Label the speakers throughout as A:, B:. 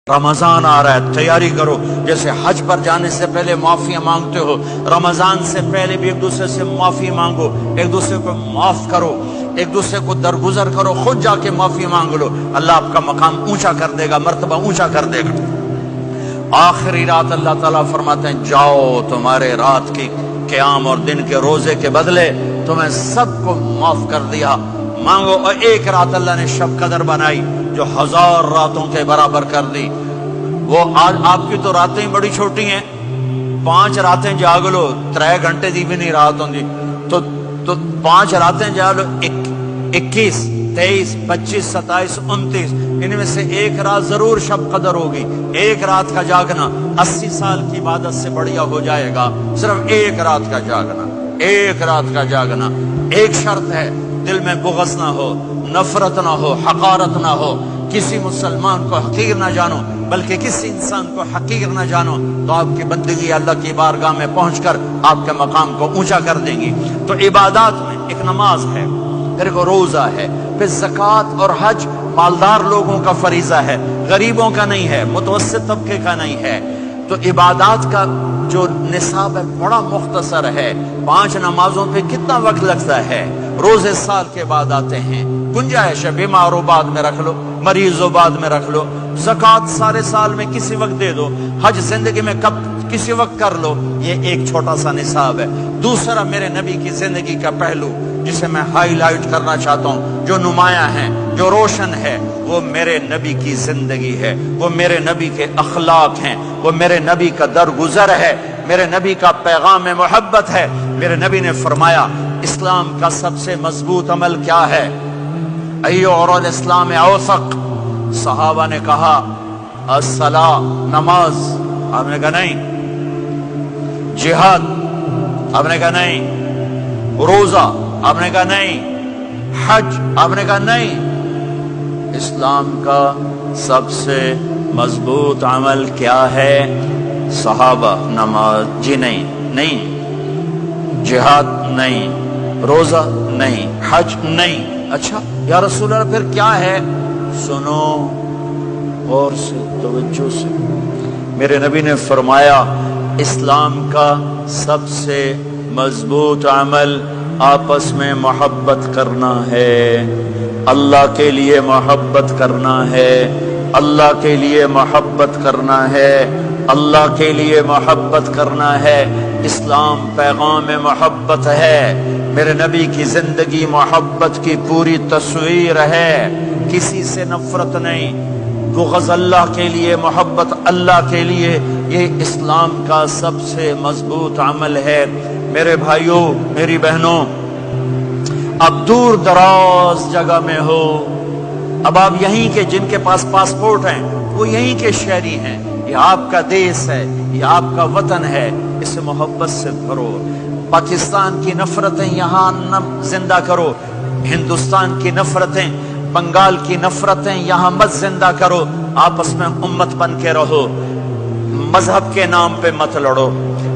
A: رمضان آ رہا ہے، تیاری کرو۔ جیسے حج پر جانے سے پہلے معافیاں مانگتے ہو، رمضان سے پہلے بھی ایک دوسرے سے معافی مانگو، ایک دوسرے کو معاف کرو، ایک دوسرے کو درگزر کرو، خود جا کے معافی مانگ لو، اللہ آپ کا مقام اونچا کر دے گا، مرتبہ اونچا کر دے گا۔ آخری رات اللہ تعالیٰ فرماتے ہیں جاؤ، تمہارے رات کی قیام اور دن کے روزے کے بدلے تمہیں سب کو معاف کر دیا، مانگو۔ اور ایک رات اللہ نے شب قدر بنائی جو 1000 راتوں کے برابر کر دی۔ وہ آج آپ کی تو راتیں ہی بڑی چھوٹی ہیں، 5 راتیں جاگ لو، 3 گھنٹے دی بھی نہیں رات ہوندی، تو 5 راتیں جاگ لو، 21 23 25 27 29، ان میں سے ایک رات ضرور شب قدر ہوگی۔ ایک رات کا جاگنا 80 سال کی عبادت سے بڑھیا ہو جائے گا، صرف ایک رات کا جاگنا، ایک رات کا جاگنا۔ ایک شرط ہے، دل میں بغض نہ ہو، نفرت نہ ہو، حقارت نہ ہو، کسی مسلمان کو حقیر نہ جانو، بلکہ کسی انسان کو حقیر نہ جانو، تو آپ کی بندگی اللہ کی بارگاہ میں پہنچ کر آپ کے مقام کو اونچا کر دیں گی۔ تو عبادات میں ایک نماز ہے، پھر ایک روزہ ہے، پھر زکوٰۃ اور حج مالدار لوگوں کا فریضہ ہے، غریبوں کا نہیں ہے، متوسط طبقے کا نہیں ہے۔ تو عبادات کا جو نصاب ہے بڑا مختصر ہے۔ 5 نمازوں پہ کتنا وقت لگتا ہے؟ روزے سال کے بعد آتے ہیں، گنجائش ہے، بیمار ہو بعد میں رکھ لو، مریض ہو بعد میں رکھ لو، زکوٰۃ سارے سال میں کسی وقت دے دو، حج زندگی میں کب کسی وقت کر لو۔ یہ ایک چھوٹا سا نصاب ہے۔ دوسرا میرے نبی کی زندگی کا پہلو جسے میں ہائی لائٹ کرنا چاہتا ہوں، جو نمایاں ہے، جو روشن ہے، وہ میرے نبی کی زندگی ہے، وہ میرے نبی کے اخلاق ہیں، وہ میرے نبی کا درگزر ہے، میرے نبی کا پیغام محبت ہے۔ میرے نبی نے فرمایا اسلام کا سب سے مضبوط عمل کیا ہے؟ ایو اور الاسلام اوثق۔ صحابہ نے کہا الصلاۃ، نماز، آپ نے کہا نہیں۔ جہاد، آپ نے کہا نہیں۔ روزہ، آپ نے کہا نہیں۔ حج، آپ نے کہا نہیں۔ اسلام کا سب سے مضبوط عمل کیا ہے؟ صحابہ، نماز، جی نہیں۔ جہاد نہیں، روزہ نہیں، حج نہیں۔ اچھا یا رسول اللہ پھر کیا ہے؟ سنو غور سے، توجہ سے۔ میرے نبی نے فرمایا اسلام کا سب سے مضبوط عمل آپس میں محبت کرنا ہے، اللہ کے لیے محبت کرنا ہے، اللہ کے لیے محبت کرنا ہے، اللہ کے لیے محبت کرنا ہے۔ اسلام پیغام محبت ہے، میرے نبی کی زندگی محبت کی پوری تصویر ہے، کسی سے نفرت نہیں، بغض اللہ کے لیے، محبت اللہ کے لیے۔ یہ اسلام کا سب سے مضبوط عمل ہے۔ میرے بھائیوں، میری بہنوں، اب دور دراز جگہ میں ہو، اب آپ یہیں کے، جن کے پاس پاسپورٹ ہیں وہ یہیں کے شہری ہیں، یہ آپ کا دیس ہے، یہ آپ کا وطن ہے، اسے محبت سے بھرو۔ پاکستان کی نفرتیں یہاں نہ زندہ کرو، ہندوستان کی نفرتیں، بنگال کی نفرتیں یہاں مت زندہ کرو، آپس میں امت بن کے رہو، مذہب کے نام پہ مت لڑو۔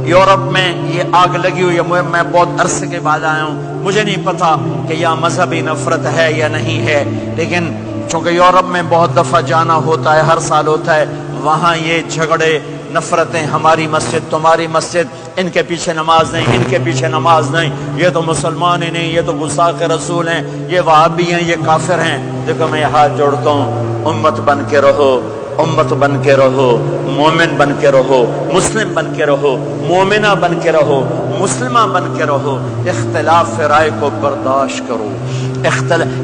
A: یورپ میں یہ آگ لگی ہوئی ہے، میں بہت عرصے کے بعد آیا ہوں، مجھے نہیں پتا کہ یہاں مذہبی نفرت ہے یا نہیں ہے، لیکن چونکہ یورپ میں بہت دفعہ جانا ہوتا ہے، ہر سال ہوتا ہے، وہاں یہ جھگڑے، نفرتیں، ہماری مسجد، تمہاری مسجد، ان کے پیچھے نماز نہیں، ان کے پیچھے نماز نہیں، یہ تو مسلمان ہی نہیں، یہ تو گستاخ رسول ہیں، یہ وہابی ہیں، یہ کافر ہیں۔ دیکھو میں ہاتھ جوڑتا ہوں، امت بن کے رہو، امت بن کے رہو، مومن بن کے رہو، مسلم بن کے رہو، مومنہ بن کے رہو، مسلمہ بن کے رہو، اختلاف رائے کو برداشت کرو۔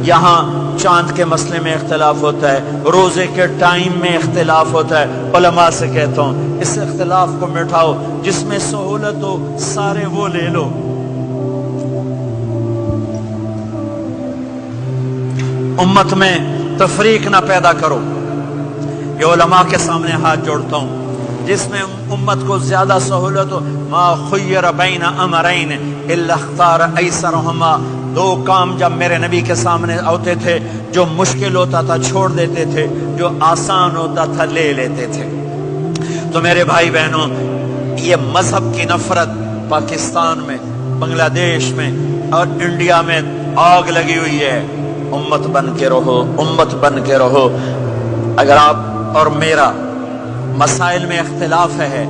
A: یہاں چاند کے مسئلے میں اختلاف ہوتا ہے، روزے کے ٹائم میں اختلاف ہوتا ہے، علماء سے کہتا ہوں اس اختلاف کو مٹھاؤ، جس میں سہولت ہو سارے وہ لے لو۔ امت میں تفریق نہ پیدا کرو۔ یہ علماء کے سامنے ہاتھ جوڑتا ہوں، جس میں امت کو زیادہ سہولت ہو، ما خیر بین امرین الا اختار ایسرہما۔ 2 کام جب میرے نبی کے سامنے ہوتے تھے، جو مشکل ہوتا تھا چھوڑ دیتے تھے، جو آسان ہوتا تھا لے لیتے تھے۔ تو میرے بھائی بہنوں، یہ مذہب کی نفرت پاکستان میں، بنگلہ دیش میں اور انڈیا میں آگ لگی ہوئی ہے۔ امت بن کے رہو، امت بن کے رہو۔ اگر آپ اور میرا مسائل میں اختلاف ہے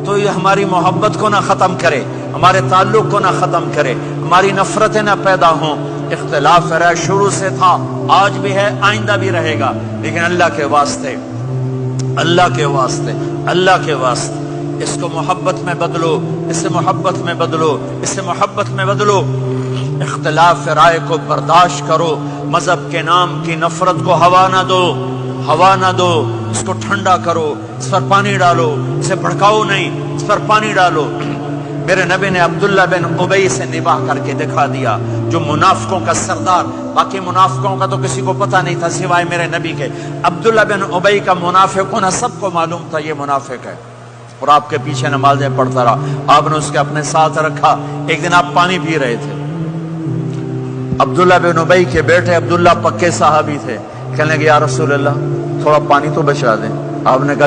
A: تو یہ ہماری محبت کو نہ ختم کرے، ہمارے تعلق کو نہ ختم کرے، ہماری نفرتیں نہ پیدا ہوں۔ اختلاف ہے، شروع سے تھا، آج بھی ہے، آئندہ بھی رہے گا، لیکن اللہ کے واسطے، اللہ کے واسطے، اللہ کے واسطے اس کو محبت میں بدلو، اس سے محبت میں بدلو، اس سے محبت میں بدلو۔ اختلاف رائے کو برداشت کرو، مذہب کے نام کی نفرت کو ہوا نہ دو، ہوا نہ دو، اس کو ٹھنڈا کرو، اس پر پانی ڈالو، اسے بھڑکاؤ نہیں، اس پر پانی ڈالو۔ میرے نبی نے عبداللہ بن ابی سے نباہ کر کے دکھا دیا، جو منافقوں کا سردار، باقی منافقوں کا تو کسی کو پتہ نہیں تھا سوائے میرے نبی کے، عبداللہ بن ابی کا منافق ہونا سب کو معلوم تھا، یہ منافق ہے، اور آپ کے پیچھے نمازیں پڑھتا رہا۔ آپ نے اس کے اپنے ساتھ رکھا، ایک دن آپ پانی پی رہے تھے، عبداللہ بن ابی کے بیٹے عبداللہ پکے صحابی تھے، کہنے لگے یا رسول اللہ تھوڑا پانی تو بچا دیں۔ آپ نے کہا